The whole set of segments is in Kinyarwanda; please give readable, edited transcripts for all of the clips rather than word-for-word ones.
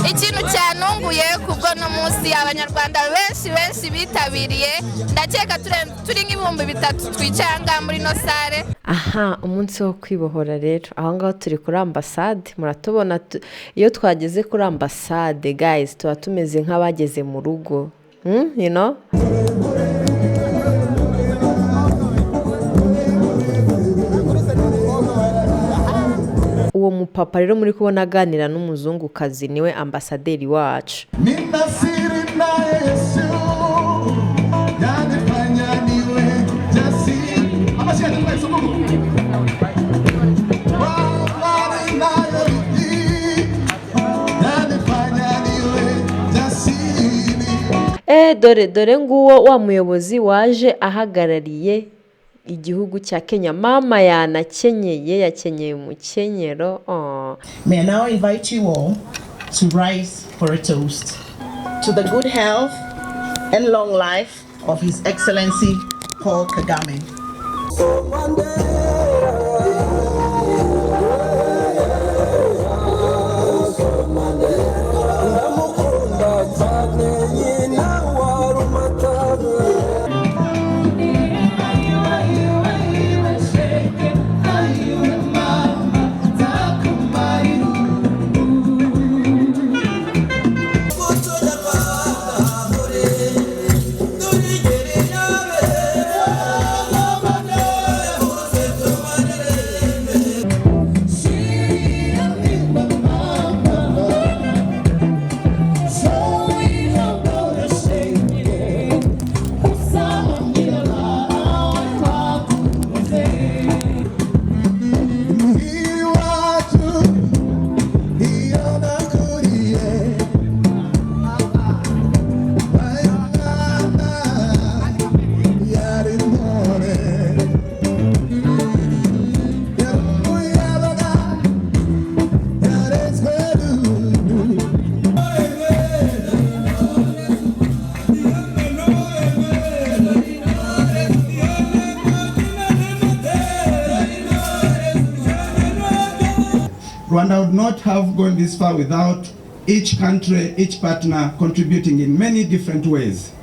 ikintu cyanunguye kubwo no munsi abanyarwanda benshi bitabiriye ndakeka turi nk'ibihumbi 3 twicanga muri no sare. Aha, umunsi wo kwibohora rero aho ngaho turi kuri ambasade, muratubona iyo twageze kuri ambasade guys tuba tumeze nk'abageze mu rugo, you know. Uwo mupapa rero muri kubona aganira n'umuzungukazi niwe ambasaderi wacu. Dore nguwo wa muyobozi waje ahagarariye igihugu cya Kenya. Mama yakenyeye umukenyero. May I now invite you all to rise for a toast to the good health and long life of His Excellency Paul Kagame. Rwanda would not have gone this far without each country, each partner contributing in many different ways.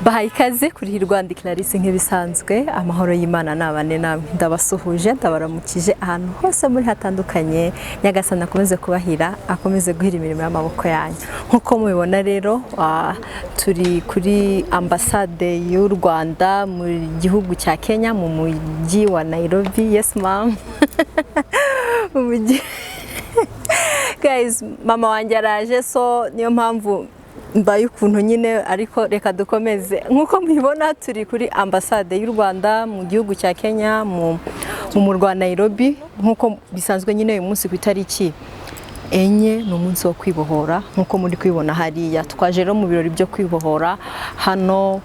Bahaye ikaze kuri Hirwa ndi Clarisse nk'ibisanzwe. Amahoro y'Imana nabane namwe, ndabasuhuje ndabaramukije ahantu hose muri hatandukanye. Nyagasana akomeze kubahira, akomeze guhira imirimo y'amaboko yanyu. Nkuko mubibona rero turi kuri ambasade y'u Rwanda mu gihugu cya Kenya mu mujyi wa Nairobi. Yes ma'am. Guys, mama wanjye araje, so niyo mpamvu mbaye ukuntu nyine, ariko reka dukomeze. Nkuko mubibona turi kuri ambasade y'u Rwanda mu gihugu cya Kenya mu murwa wa Nairobi. Nkuko bisanzwe nyine uyu munsi ku itariki enye ni umunsi wo kwibohora. Nkuko muri kwibona hariya twaje rero mu birori byo kwibohora hano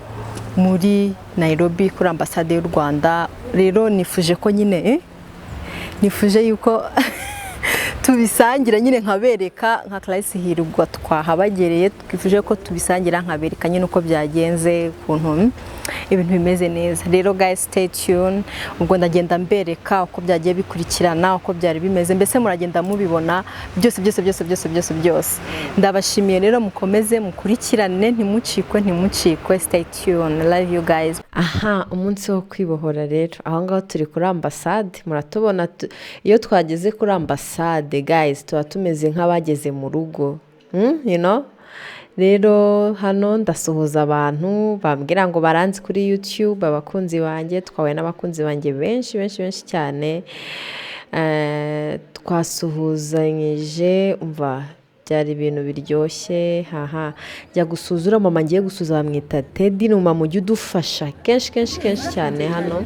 muri Nairobi kuri ambasade y'u Rwanda. Rero nifuje ko nyine nifuje yuko tubisangira nyine nkabereka nka Clarisse Hirwa twahabagereye, twifuje ko tubisangira nkabereka nyine uko byagenze, ukuntu ibintu bimeze neza. Rero guys, stay tuned, ubwo ndagenda mbereka uko byagiye bikurikirana, uko byari bimeze, mbese muragenda mubibona byose. Ndabashimiye rero, mukomeze mukurikirane, ntimucikwe, stay tuned. Love you guys. Aha, umunsi wo kwibohora rero aho ngaho turi kuri ambasade, muratubona iyo twageze kuri ambasade guys tuba tumeze nk'abageze mu rugo, you know. Rero hano ndasuhuza abantu bambwira ngo baranzi kuri YouTube, abakunzi banjye, twawe n'abakunzi banjye benshi cyane. Twasuhuzanyije, umva byari ibintu biryoshye. Haha, njya gusuzura mama, ngiye gusuza bamwita Teddy, ni umama ujya udufasha kenshi cyane hano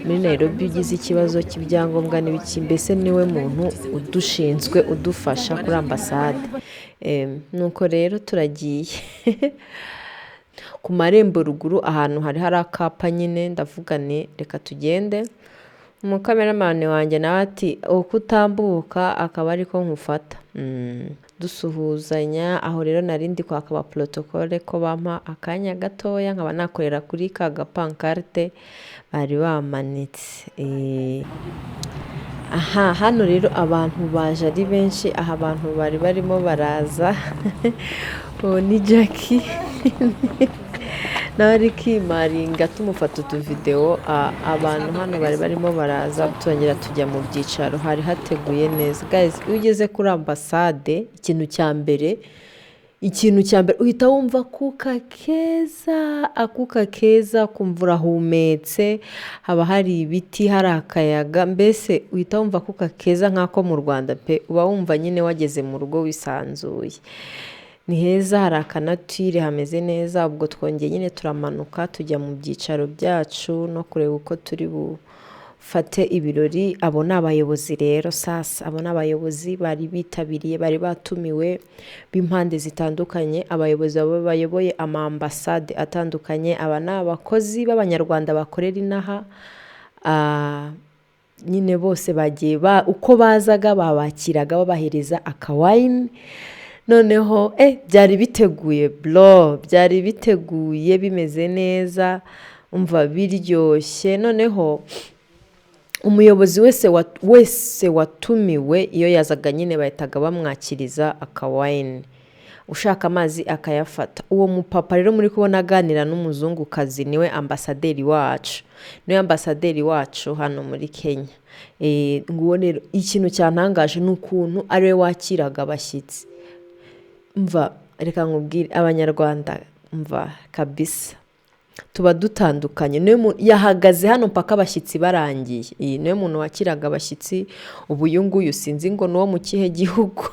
muri Nairobi ugize ikibazo cy'ibyangombwa n'ibiki mbese niwe muntu udushinzwe udufasha kuri ambasade. Nuko rero turagiye ku marembo ruguru ahantu hari akapa nyine ndavuga ni reka tugende. Umukameramani wanjye nawe ati uko utambuka akaba ariko nkufata. Dusuhuzanya aho rero narindi kwaka aba protocole ko bampa akanya gatoya nkaba nakorera kuri ka gapankarte bari bamanitse. Hano rero abantu baje ari benshi, aha abantu bari barimo baraza ni Jackie nawe ari kimaringa tumufata utuvideo. Abantu hano bari barimo baraza turongera tujya mu byicaro, hari hateguye neza. Guys, iyo ugeze kuri ambasade ikintu cya mbere uhita wumva akuka keza kumva urahumetse, haba hari ibiti, hari akayaga, mbese uhita wumva akuka keza nk'ako mu Rwanda pe, uba wumva nyine wageze mu rugo wisanzuye. Ni heza, hari akanatire hameze neza. Ubwo twongeye nyine turamanuka tujya mu byicaro byacu no kureba uko turi bufate ibirori. Abo ni abayobozi rero sasa, abo ni abayobozi bari bitabiriye, bari batumiwe b'impande zitandukanye, abayobozi bayoboye amambasade atandukanye. Aba ni abakozi b'abanyarwanda bakorera inaha. Nyine bose bagiye uko bazaga babakiraga babahereza akawayini. Noneho byari biteguye byari biteguye bimeze neza, umva biryoshye. Noneho umuyobozi wese watumiwe iyo yazaga nyine bahitaga bamwakiriza akawayini, ushaka amazi akayafata. Uwo mupapa rero muri kubona aganira n'umuzungukazi niwe ambasaderi wacu hano muri Kenya. Nguwo rero ikintu cyantangaje ni ukuntu ariwe wakiraga abashyitsi. Mva reka nkubwire abanyarwanda, mva kabisa tuba dutandukanye. Yahagaze hano mpaka abashyitsi barangiye. Niwe muntu wakiraga abashyitsi. Ubu uyu nguyu sinzi ngo nuwo mu kihe gihugu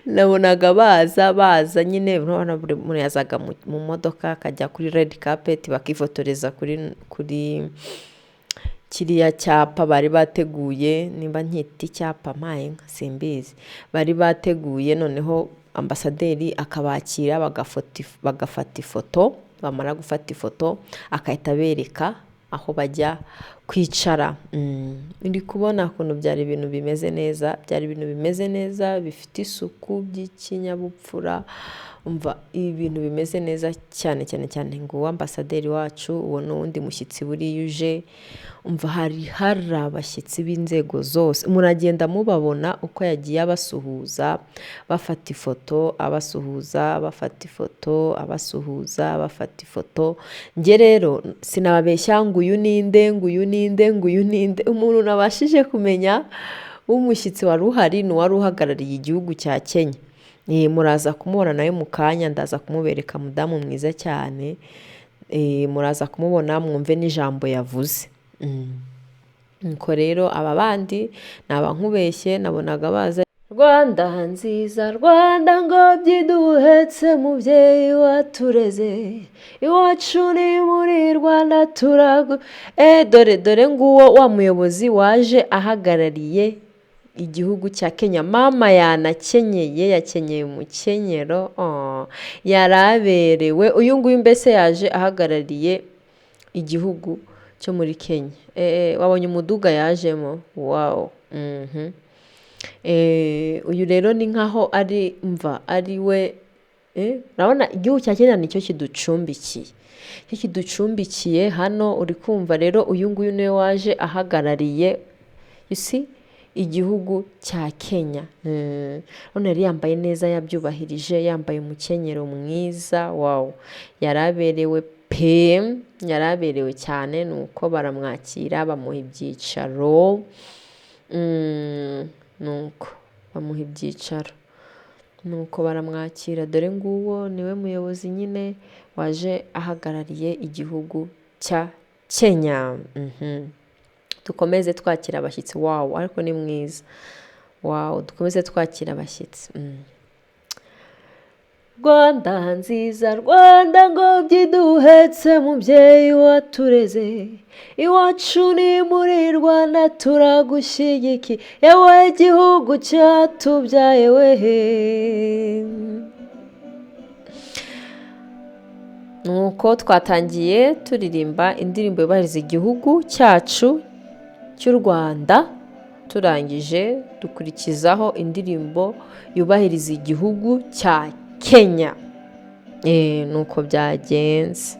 nabonaga baza nyine buri muntu yazaga mu modoka akajya kuri red carpet bakifotoreza kuri kiriya cyapa bari bateguye, nimba nkita icyapa mpaye simbizi, bari bateguye. Noneho ambasaderi akabakira bagafata ifoto, bamara gufata ifoto akahita bereka aho bajya kwicara. Ndi kubona ukuntu byari ibintu bimeze neza, bifite isuku, by'ikinyabupfura. Umva ibintu bimeze neza cyane ngo ambasaderi wacu uwo n'undi mushyitsi buri uje. Umva hari abashyitsi b'inzego zose, muragenda mubabona uko yagiye abasuhuza bafata ifoto, bafata ifoto. Nge rero sinababeshya ngo uyu ninde. Umuntu nabashije kumenya w'umushyitsi wari uhari ni uwari uhagarariye igihugu cya Kenya. Muraza kumubona nawe mu kanya, ndaza kumubereka, mudamu mwiza cyane. Muraza kumubona mwumve n'ijambo yavuze. Nuko rero aba bandi nabankubeshye nabonaga baza. Rwanda nziza, Rwanda ngobyi duhetse, mubyeyi watureze, iwacu ni muri Rwanda turagu. Dore nguwo wa muyobozi waje ahagarariye igihugu cya Kenya. Mama yakenyeye umukenyero, yaraberewe. Uyu nguyu mbese yaje ahagarariye igihugu cyo muri Kenya. Wabonye umuduga yajemo, wow. Uyu rero ni nkaho ari we. Urabona igihugu cya Kenya nicyo kiducumbikiye hano, uri kumva. Rero uyu nguyu niwe waje ahagarariye igihugu cya Kenya. None yari yambaye neza, yabyubahirije, yambaye umukenyero mwiza, wow. Yaraberewe pe, yaraberewe cyane. Nuko baramwakira bamuha ibyicaro. Nuko baramwakira. Dore nguwo niwe muyobozi nyine waje ahagarariye igihugu cya Kenya. Dukomeze twakira abashyitsi. Wow, ariko ni mwiza. Wow, dukomeze twakira abashyitsi. Rwanda nziza Rwanda ngobyi duhetse mubyeyi watureze iwacu ni muri Rwanda turagushyigikiye yewe gihugu cyatubyaye wehe. Nuko twatangiye turirimba indirimbo yubahiriza igihugu cyacu cy'u Rwanda, turangije dukurikizaho indirimbo yubahiriza igihugu cya Kenya. Nuko byagenze.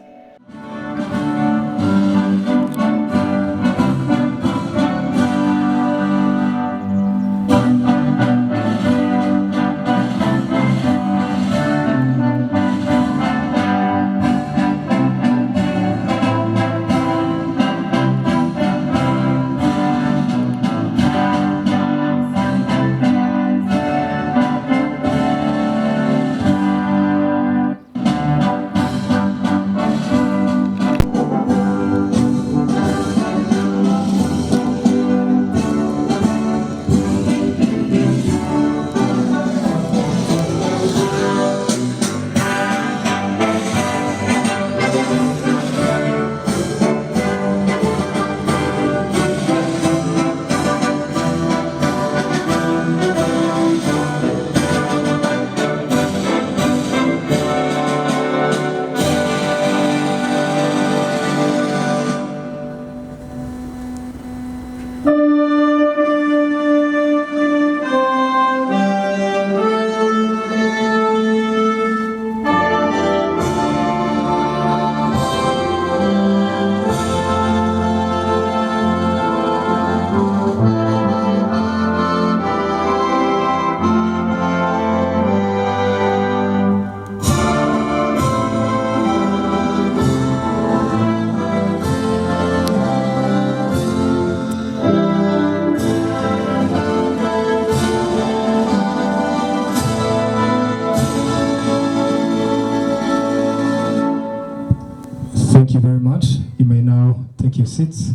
Thank you very much. You may now take your seats.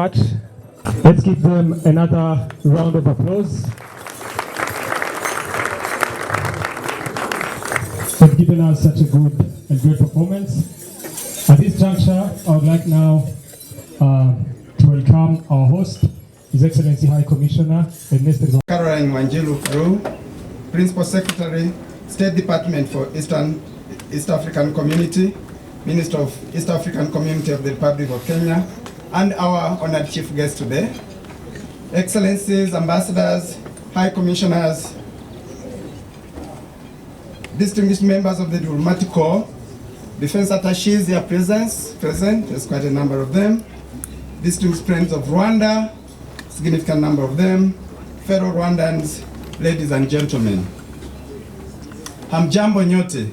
much. Let's give them another round of applause. They've given us such a good and great performance. At this juncture, I would like now to welcome our host, His Excellency High Commissioner Ernesto Caroline Wanjiru, Principal Secretary, State Department for East African Community, Minister of East African Community of the Republic of Kenya, and our honored chief guest today, Excellencies, Ambassadors, High Commissioners, distinguished members of the Diplomatic Corps, Defense Attaches here present, there's quite a number of them, distinguished friends of Rwanda, significant number of them, fellow Rwandans, ladies and gentlemen. Hamjambo nyote,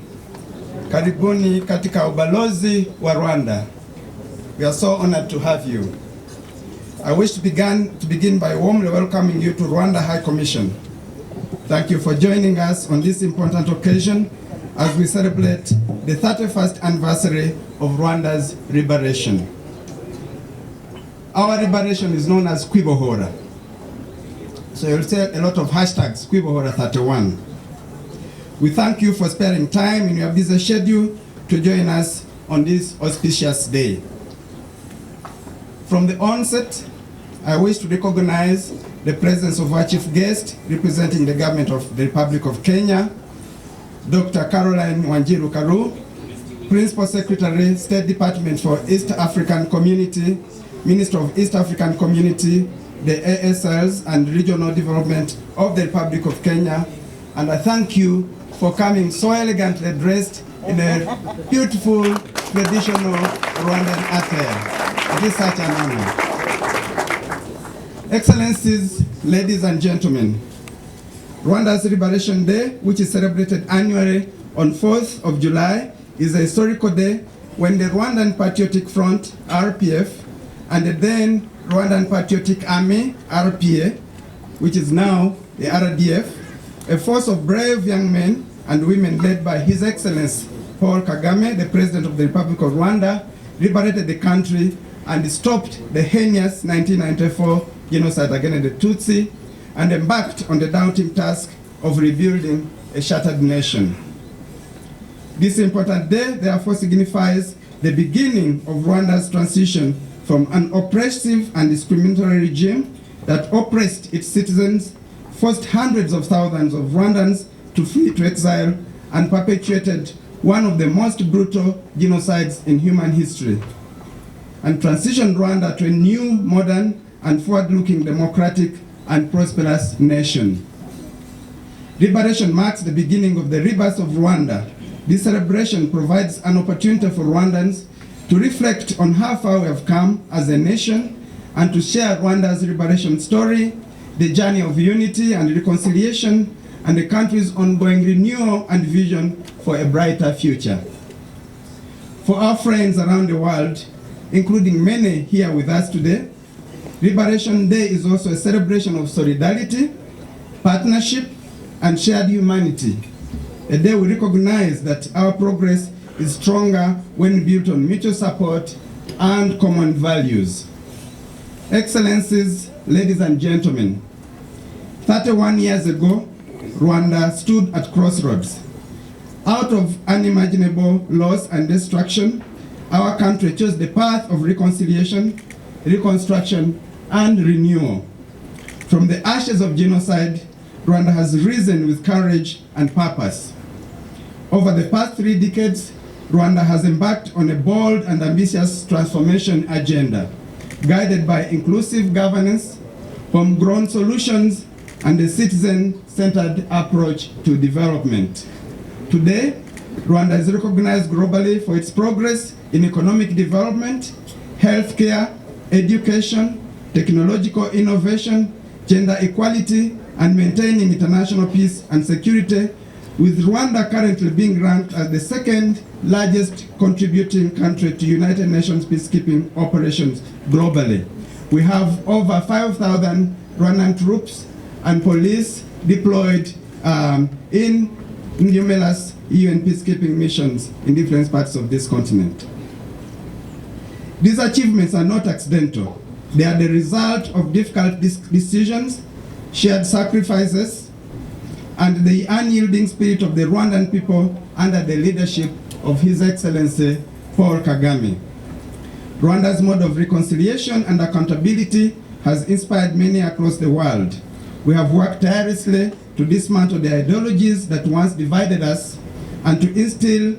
karibuni katika ubalozi wa Rwanda. We are so honored to have you. I wish to begin by warmly welcoming you to Rwanda High Commission. Thank you for joining us on this important occasion as we celebrate the 31st anniversary of Rwanda's liberation. Our liberation is known as KWIBOHORA. So you'll see a lot of hashtags, KWIBOHORA 31. We thank you for sparing time in your busy schedule to join us on this auspicious day. From the onset, I wish to recognize the presence of our chief guest representing the government of the Republic of Kenya, Dr. Caroline Wanjiru, Principal Secretary, State Department for East African Community, Minister of East African Community, the ASLs and Regional Development of the Republic of Kenya, and I thank you for coming so elegantly dressed in a beautiful traditional Rwandan attire. It is such an honor. Excellencies, ladies and gentlemen, Rwanda's Liberation Day, which is celebrated annually on 4th of July, is a historical day when the Rwandan Patriotic Front, RPF, and the then Rwandan Patriotic Army, RPA, which is now the RDF, a force of brave young men and women led by His Excellency Paul Kagame, the President of the Republic of Rwanda, liberated the country and stopped the heinous 1994 genocide against the Tutsi and embarked on the daunting task of rebuilding a shattered nation. This important day therefore signifies the beginning of Rwanda's transition from an oppressive and discriminatory regime that oppressed its citizens, forced hundreds of thousands of Rwandans to flee to exile, and perpetuated one of the most brutal genocides in human history, and transitioned Rwanda to a new, modern, and forward-looking democratic and prosperous nation. Liberation marks the beginning of the rebirth of Rwanda. This celebration provides an opportunity for Rwandans to reflect on how far we have come as a nation and to share Rwanda's liberation story, the journey of unity and reconciliation, and the country's ongoing renewal and vision for a brighter future. For our friends around the world, including many here with us today, Liberation Day is also a celebration of solidarity, partnership, and shared humanity. A day we recognize that our progress is stronger when built on mutual support and common values. Excellencies, ladies and gentlemen, 31 years ago, Rwanda stood at crossroads. Out of unimaginable loss and destruction, our country chose the path of reconciliation, reconstruction, and renewal. From the ashes of genocide, Rwanda has risen with courage and purpose. Over the past 3 decades, Rwanda has embarked on a bold and ambitious transformation agenda, guided by inclusive governance, homegrown solutions, and a citizen-centered approach to development. Today, Rwanda is recognized globally for its progress in economic development, healthcare, education, technological innovation, gender equality, and maintaining international peace and security, with Rwanda currently being ranked as the second largest contributing country to United Nations peacekeeping operations globally. We have over 5,000 Rwandan troops and police deployed in numerous UN peacekeeping missions in different parts of this continent. These achievements are not accidental. They are the result of difficult decisions, shared sacrifices, and the unyielding spirit of the Rwandan people under the leadership of His Excellency Paul Kagame. Rwanda's mode of reconciliation and accountability has inspired many across the world. We have worked tirelessly to dismantle the ideologies that once divided us and to instill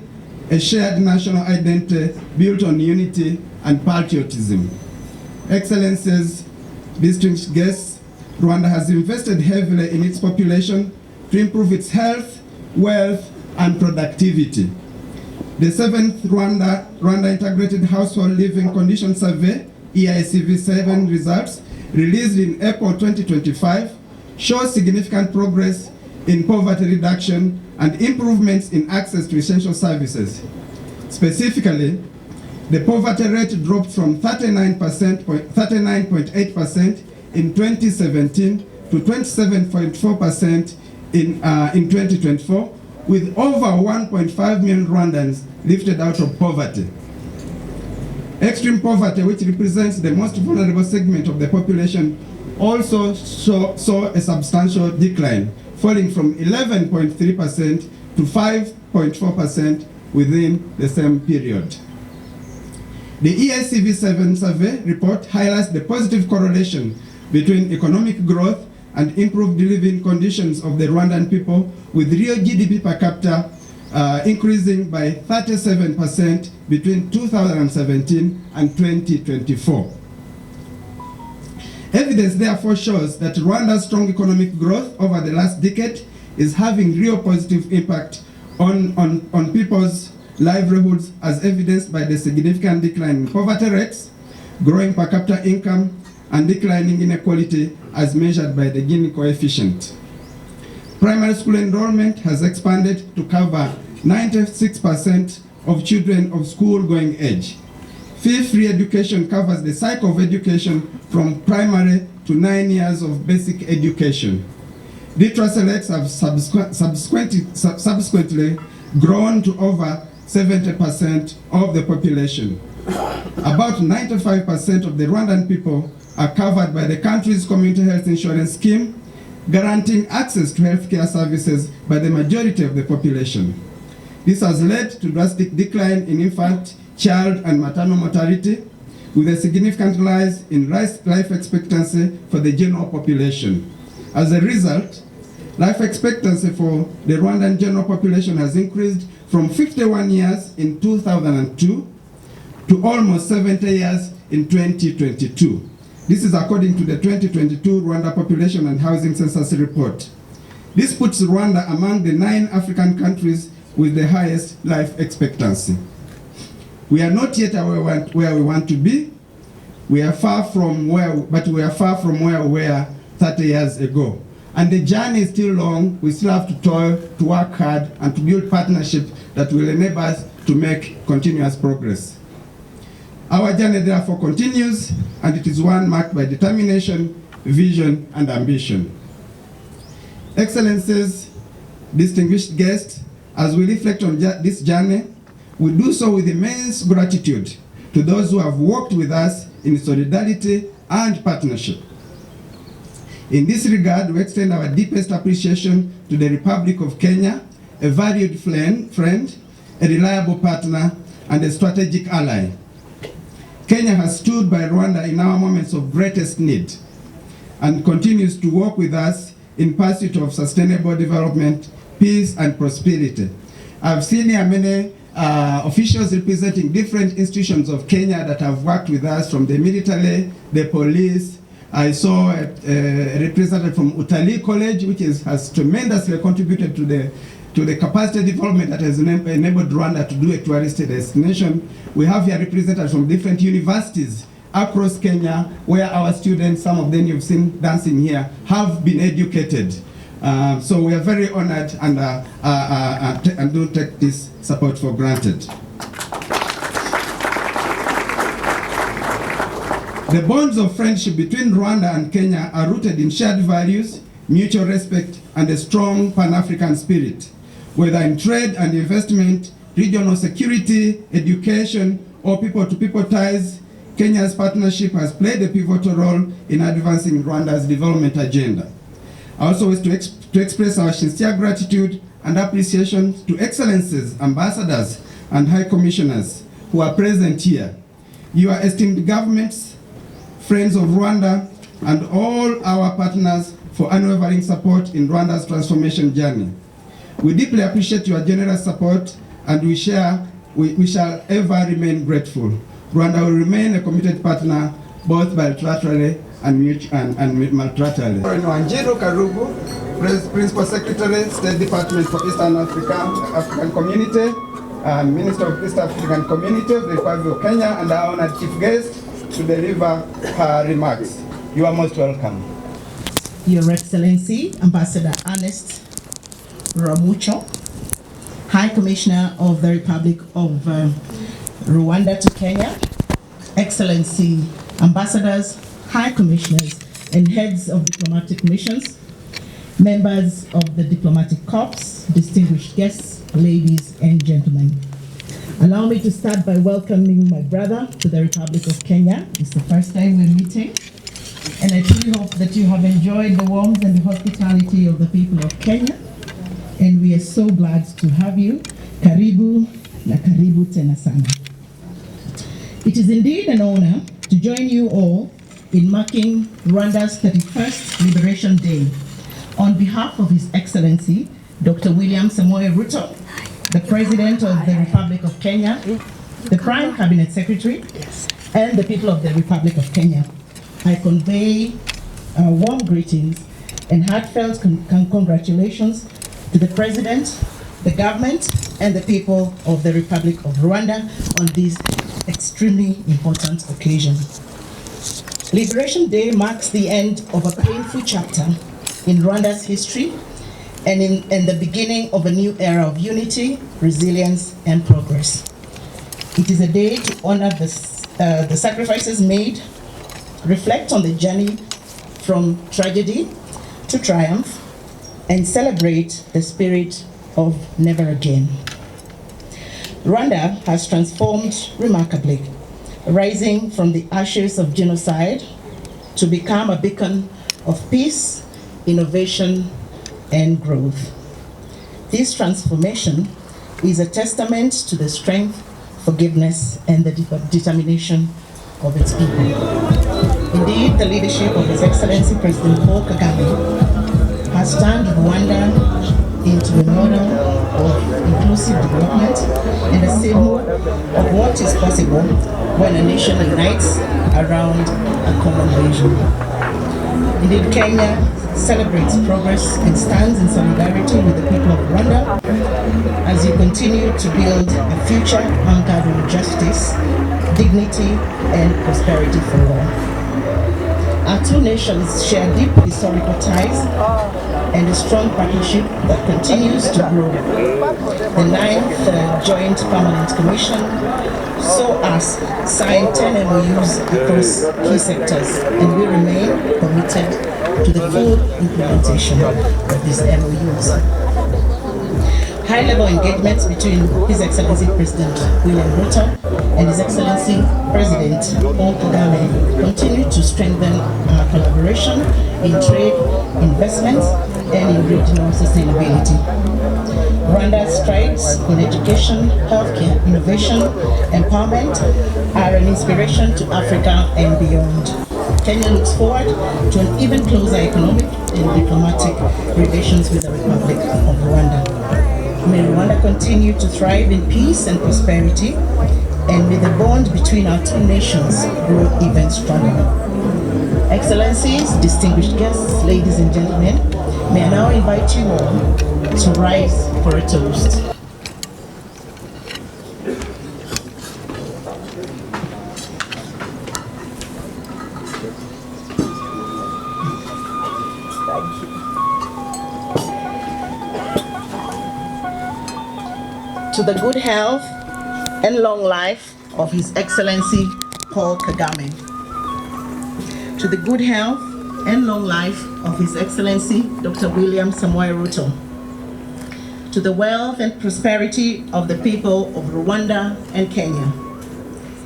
a shared national identity built on unity and patriotism. Excellencies, distinguished guests, Rwanda has invested heavily in its population to improve its health, wealth, and productivity. The 7th Rwanda Integrated Household Living Conditions Survey, EICV7 results, released in April 2025, shows significant progress in poverty reduction and improvements in access to essential services. Specifically, the poverty rate dropped from 39.8% in 2017 to 27.4% in 2024, with over 1.5 million Rwandans lifted out of poverty. Extreme poverty, which represents the most vulnerable segment of the population, also saw a substantial decline, falling from 11.3% to 5.4% within the same period. The EICV7 survey report highlights the positive correlation between economic growth and improved living conditions of the Rwandan people, with real GDP per capita increasing by 37% between 2017 and 2024. Evidence therefore shows that Rwanda's strong economic growth over the last decade is having real positive impact on people's livelihoods, as evidenced by the significant decline in poverty rates, growing per capita income, and declining inequality as measured by the Gini coefficient. Primary school enrollment has expanded to cover 96% of children of school-going age. Fee-free education covers the cycle of education from primary to 9 years of basic education. Literacy rates have subsequently grown to over 70% of the population. About 95% of the Rwandan people are covered by the country's community health insurance scheme, guaranteeing access to healthcare services by the majority of the population. This has led to drastic decline in infant, child, and maternal mortality, with a significant rise in life expectancy for the general population. As a result, life expectancy for the Rwandan general population has increased from 51 years in 2002 to almost 70 years in 2022. This is according to the 2022 Rwanda Population and Housing Census report. This puts Rwanda among the 9 African countries with the highest life expectancy. We are not yet where we want to be. We are far from where we were 30 years ago. And the journey is still long. We still have to toil, to work hard, and to build partnerships that will enable us to make continuous progress. Our journey therefore continues, and it is one marked by determination, vision, and ambition. Excellencies, distinguished guests, as we reflect on this journey, we do so with immense gratitude to those who have worked with us in solidarity and partnership. In this regard, we extend our deepest appreciation to the Republic of Kenya, a valued friend, a reliable partner, and a strategic ally. Kenya has stood by Rwanda in our moments of greatest need and continues to work with us in pursuit of sustainable development, peace, and prosperity. I've seen here many officials representing different institutions of Kenya that have worked with us, from the military, the police. I saw a representative from Utalii College, which has tremendously contributed to the capacity development that has enabled Rwanda to do a tourist destination. We have here representatives from different universities across Kenya, where our students, some of them you've seen dancing here, have been educated. So we are very honored and don't take this support for granted. The bonds of friendship between Rwanda and Kenya are rooted in shared values, mutual respect, and a strong Pan-African spirit. Whether in trade and investment, regional security, education, or people-to-people ties, Kenya's partnership has played a pivotal role in advancing Rwanda's development agenda. I also wish to express our sincere gratitude and appreciation to excellencies, ambassadors, and high commissioners who are present here. Your esteemed governments, friends of Rwanda, and all our partners for unwavering support in Rwanda's transformation journey. We deeply appreciate your generous support, and we shall ever remain grateful. Rwanda will remain a committed partner both bilaterally and multilaterally. Wanjiru Karugu, Principal Secretary, State Department for Eastern African Community, Minister of East African Community of the Republic of Kenya, and our honored chief guest to deliver her remarks. You are most welcome. Your Excellency, Ambassador Ernest Ramucho, High Commissioner of the Republic of Rwanda to Kenya, Excellency, Ambassadors, High Commissioners, and heads of diplomatic missions, members of the diplomatic corps, distinguished guests, ladies and gentlemen. Allow me to start by welcoming my brother to the Republic of Kenya. It's the first time we're meeting, and I truly hope that you have enjoyed the warmth and the hospitality of the people of Kenya, and we are so glad to have you. Karibu na karibu tena sana. It is indeed an honor to join you all in marking Rwanda's 31st Liberation Day on behalf of His Excellency, Dr. William Samoei Ruto, the President of the Republic of Kenya, the Prime Cabinet Secretary, and the people of the Republic of Kenya. I convey warm greetings and heartfelt congratulations to the President, the government, and the people of the Republic of Rwanda on this extremely important occasion. Liberation Day marks the end of a painful chapter in Rwanda's history and the beginning of a new era of unity, resilience, and progress. It is a day to honor the sacrifices made, reflect on the journey from tragedy to triumph, and celebrate the spirit of never again. Rwanda has transformed remarkably, rising from the ashes of genocide to become a beacon of peace, innovation, and growth. This transformation is a testament to the strength, forgiveness, and the determination of its people. Indeed, the leadership of His Excellency President Paul Kagame has turned Rwanda into a model of inclusive development and a symbol of what is possible when a nation unites around a common vision. Indeed, Kenya celebrates progress and stands in solidarity with the people of Rwanda as you continue to build a future anchored in justice, dignity, and prosperity for all. Our two nations share deep historical ties and a strong partnership that continues to grow. The 9th Joint Permanent Commission saw us sign 10 MOUs across key sectors, and we remain committed to the full implementation of these MOUs. High-level engagements between His Excellency President William Ruto and His Excellency President Paul Kagame continue to strengthen our collaboration in trade, investments, and in regional sustainability. Rwanda's strides in education, healthcare, innovation, and empowerment are an inspiration to Africa and beyond. Kenya looks forward to an even closer economic and diplomatic relations with the Republic of Rwanda. May Rwanda continue to thrive in peace and prosperity, and may the bond between our two nations grow even stronger. Excellencies, distinguished guests, ladies and gentlemen, may I now invite you all to rise for a toast. To the good health and long life of His Excellency Paul Kagame. To the good health and long life of His Excellency Dr. William Samoei Ruto. To the wealth and prosperity of the people of Rwanda and Kenya.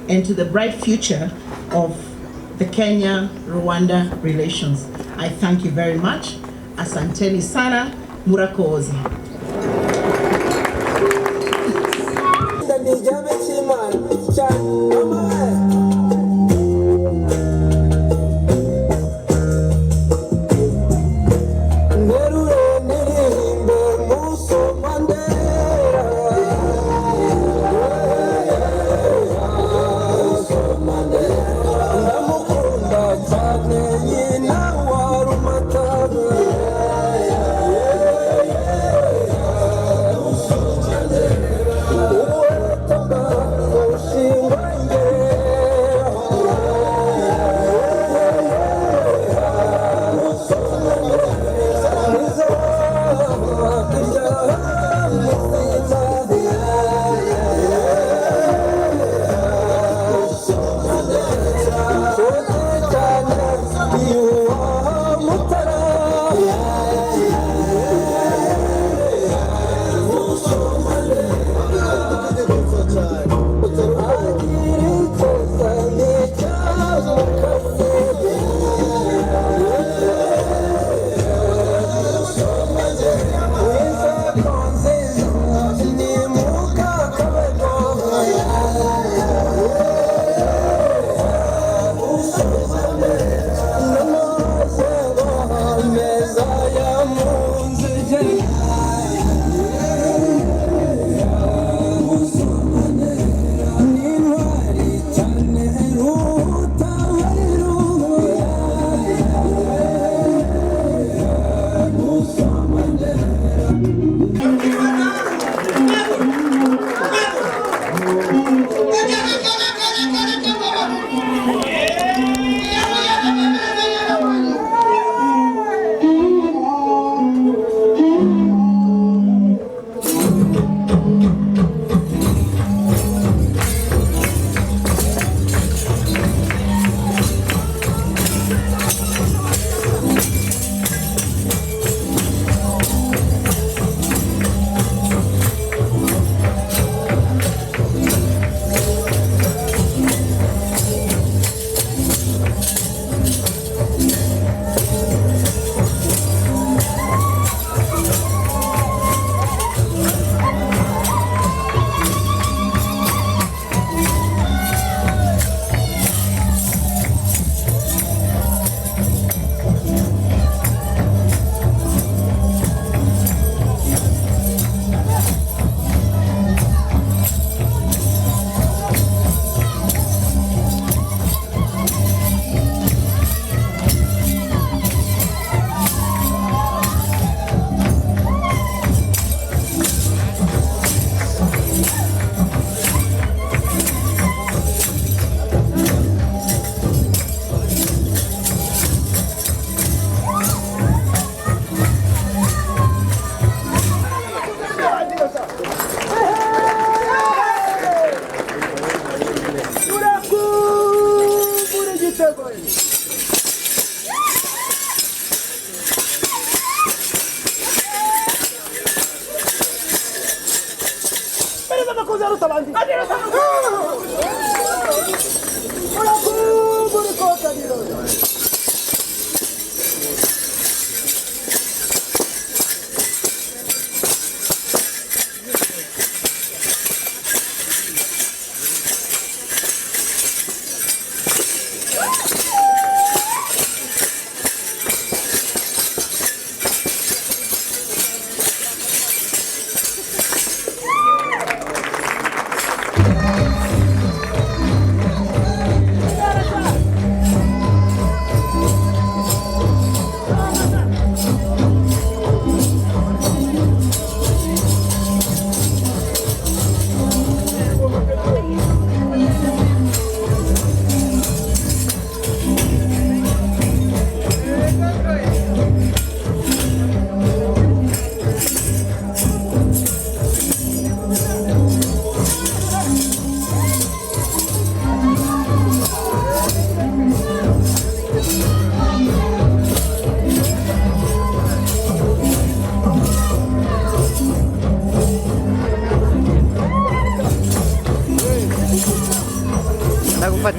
and to the bright future of the Kenya-Rwanda relations. I thank you very much. Asanteni sana, murakoze.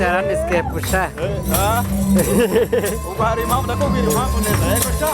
Terani skepusha. Ubwo hari impamvu ndakubwira impamvu neza yego sha.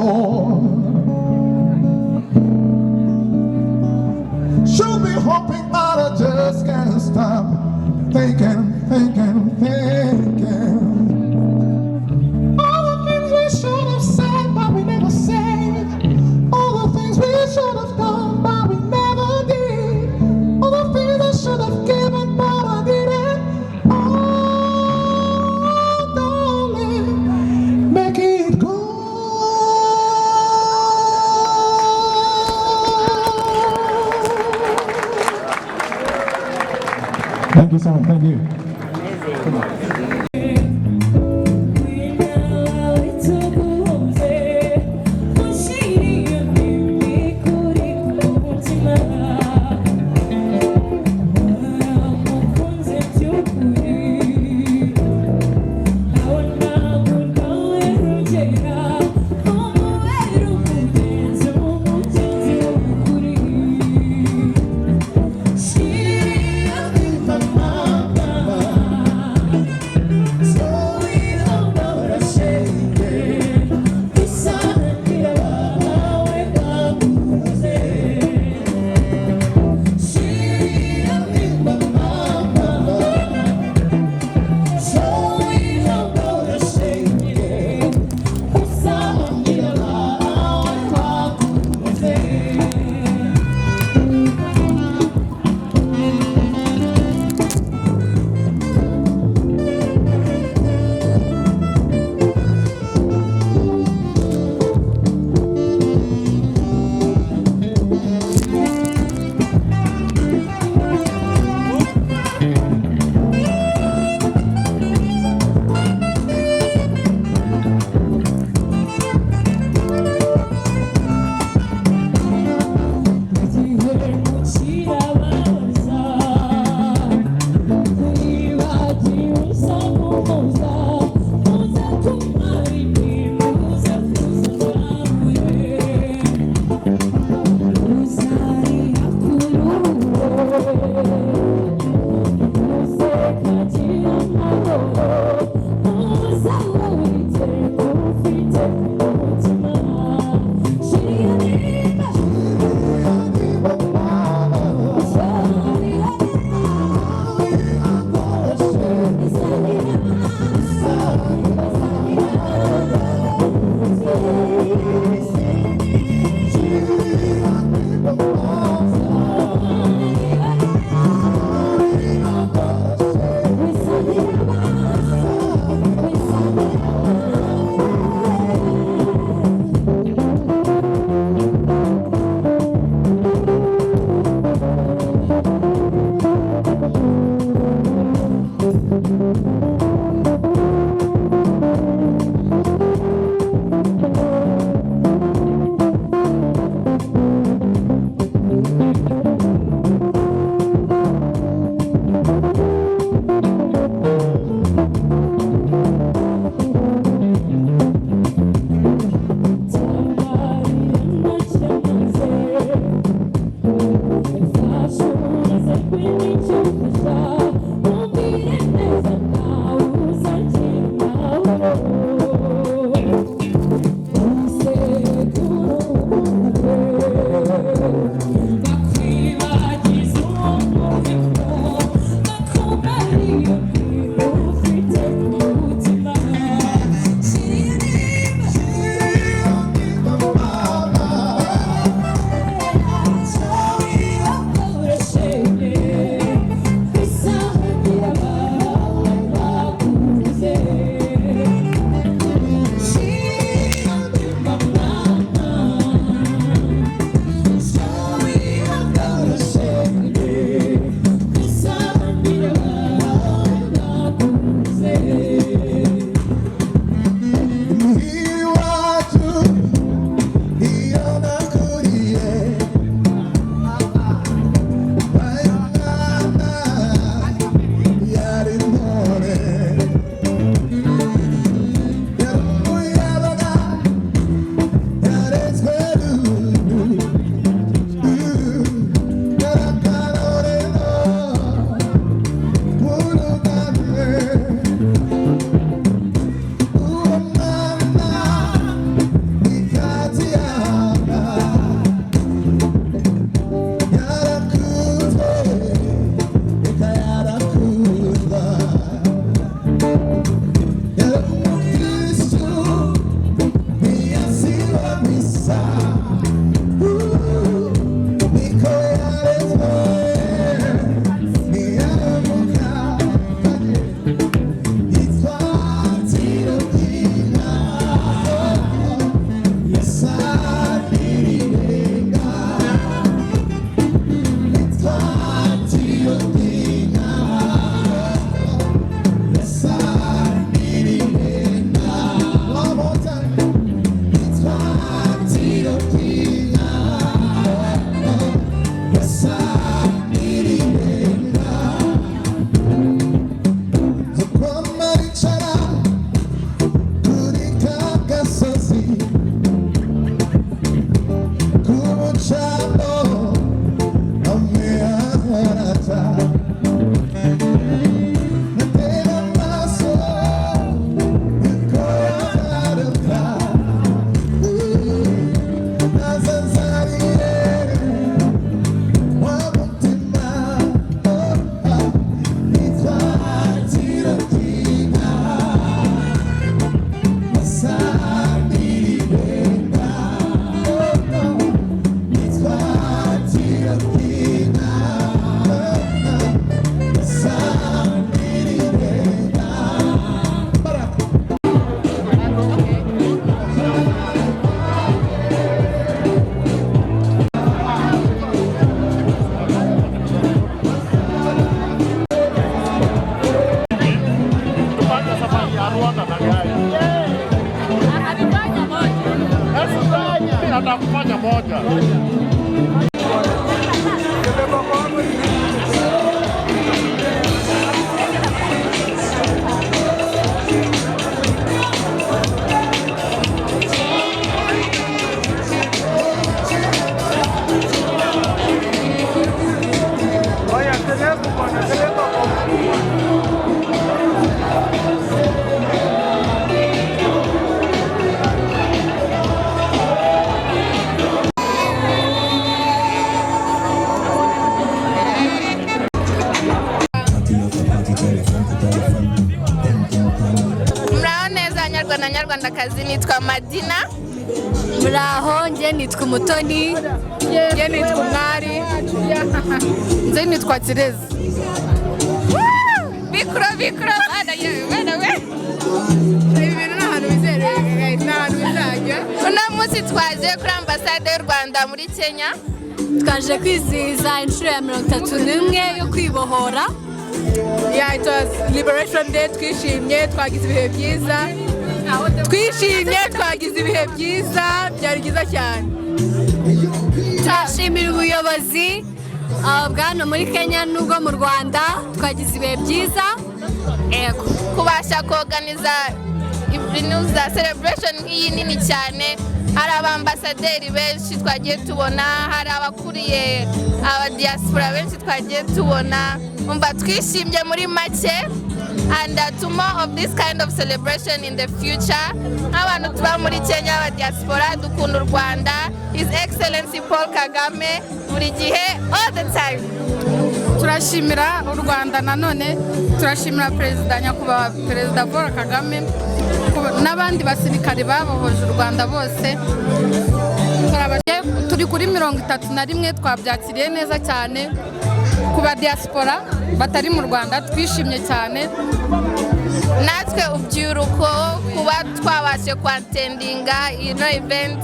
more. Should be hoping that I just can't stop thinking. All the things we should have said, but we never said. All the things we should have done, but we never did. All the things I should have given, but I didn't. Oh, darling, make it good. Thank you so much. Thank you. Nyarwandakazi nitwa Madina. Muraho, nje nitwa Umutoni. Nje nitwa Umwari. Nje nitwa Clarisse. Bikro bana we. Ibintu n'ahantu bizereye n'ahantu bizajya. Uno munsi twaje kuri ambasade y'u Rwanda muri Kenya. Twaje kwizihiza inshuro ya 31 yo kwibohora. Yeah, it was Liberation Day. Twishimye, twagize ibihe byiza. Twagize ibihe byiza, byari byiza cyane. Turashimira ubuyobozi bwano muri Kenya n'ubwo mu Rwanda, twagize ibihe byiza. Kubasha kuorganiza ibintu za celebration nk'iyi nini cyane. Hari abambasaderi benshi twagiye tubona, hari abakuriye aba diaspora benshi twagiye tubona. Umva twishimye muri make. And to more of this kind of celebration in the future. Abantu tuba muri Kenya aba diaspora dukunda u Rwanda. His Excellency Paul Kagame buri gihe all the time. Turashimira u Rwanda nanone, turashimira nyakubahwa Perezida Paul Kagame n'abandi basirikare babohoje u Rwanda bose. Turi kuri 31 twabyakiriye neza cyane. Kuba diaspora batari mu Rwanda twishimye cyane. Natwe ubyiruko kuba twabashe kwatendinga ino event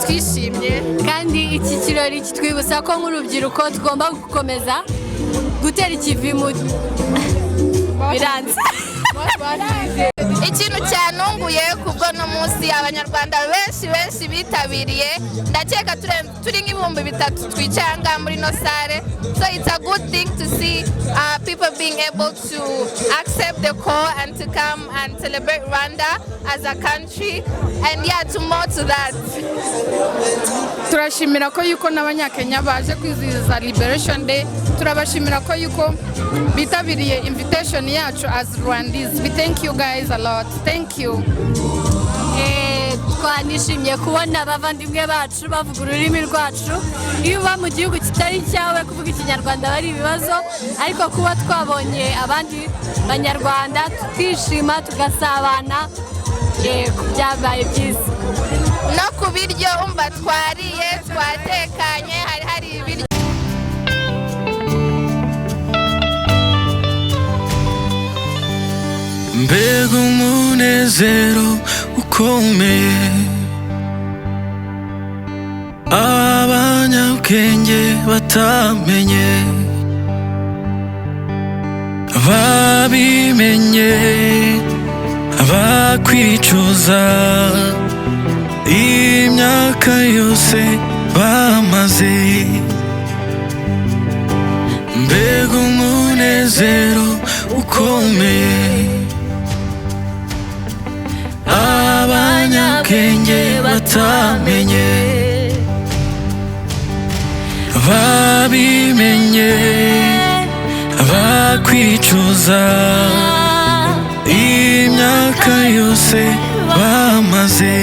twishimye, kandi iki kirori kitwibutsa ko nk'urubyiruko tugomba gukomeza gutera ikivi mu biranze. Ikintu cyanunguye kubwo no munsi abanyarwanda benshi bitabiriye, ndakeka turi nk'ibihumbi 3 twicanga muri no sare. So it's a good thing to see people being able to accept the call and to come and celebrate Rwanda as a country, and yeah, to more to that. Turashimira ko yuko n'abanyakenya baje kwizihiza Liberation Day. Turabashimira ko yuko bitabiriye invitation yacu as Rwandese. We thank you guys a lot. Thank you. Twanishimiye kubona abavandimwe bacu bavuga ururimi rwacu. Iyo uba mu gihugu kitari cyawe kuvuga ikinyarwanda bari ibibazo, ariko kuba twabonye abandi banyarwanda tukishima tugasabana, byabaye byiza. No ku biryo umva twariye twatekanye, hari ibiryo. Mbega umunezero ukomeye, abanyabwenge batamenye babimenye bakwicuza imyaka imyaka yose bamaze. Mbega umunezero ukomeye, abanyabwenge batamenye babimenye bakwicuza imyaka yose bamaze.